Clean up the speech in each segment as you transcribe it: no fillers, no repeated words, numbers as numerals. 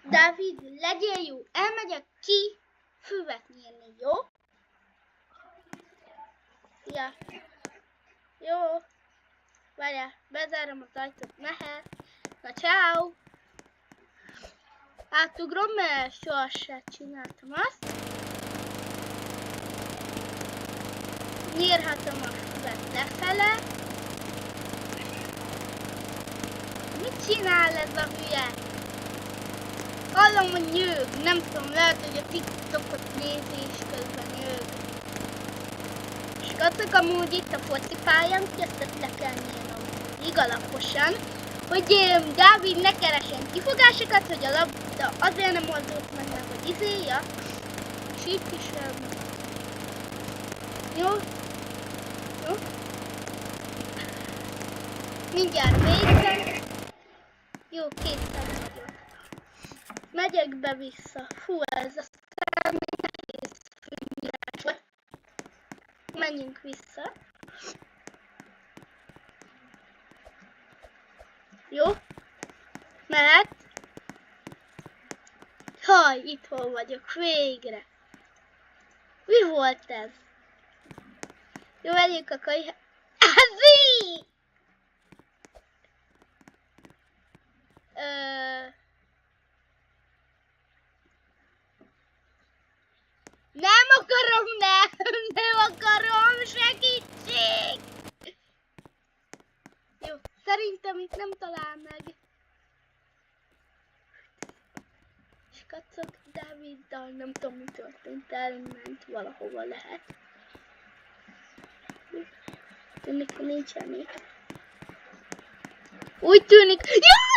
Dávid, legyél jó, elmegyek ki füvet nyírni, jó? Ja. Jó. Várjál, bezárom az ajtót, mehet. Na, ciao. Átugrom, mert sohasem csináltam azt. Nyírhatom a füvet lefele. Mit csinál ez a hülye? Hallom, hogy nyög. Nem tudom, lehet, hogy a TikTokot nézés közben nyög. És kacok amúgy itt a focipályán, hogy ezt le kell nyírnom. Így alaposan, hogy Dávid ne keresen kifogásokat, hogy a labda azért nem mozdult meg, mert hogy izéja. És itt is jó? Jó? Mindjárt végzek. Jó, készen vagyok. Megyek be vissza. Fú, ez aztán nehéz fűnyírás volt. Menjünk vissza. Jó? Mehet. Haj, itthon vagyok. Végre. Mi volt ez? Jó, megyünk a kajha. Ázi! Nem akarom, nem akarom, segítség! Jó, szerintem itt nem talál meg. És kacok Dáviddal, nem tudom, mi történt, elment valahova lehet. Tűnik, hogy nincsen itt. Úgy tűnik, jaj!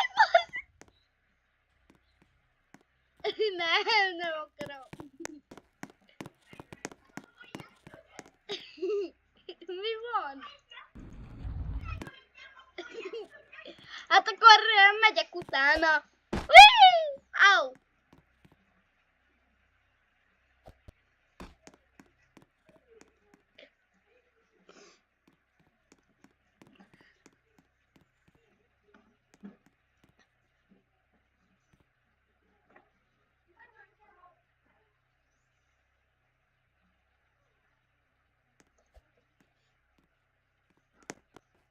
Nem akarom. Mi van? Hát akkor megyek utána. Au!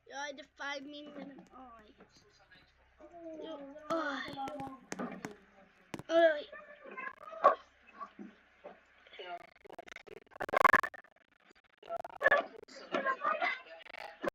Jaj, de fáj mindenem. Aj. Jó. Aj. Aj.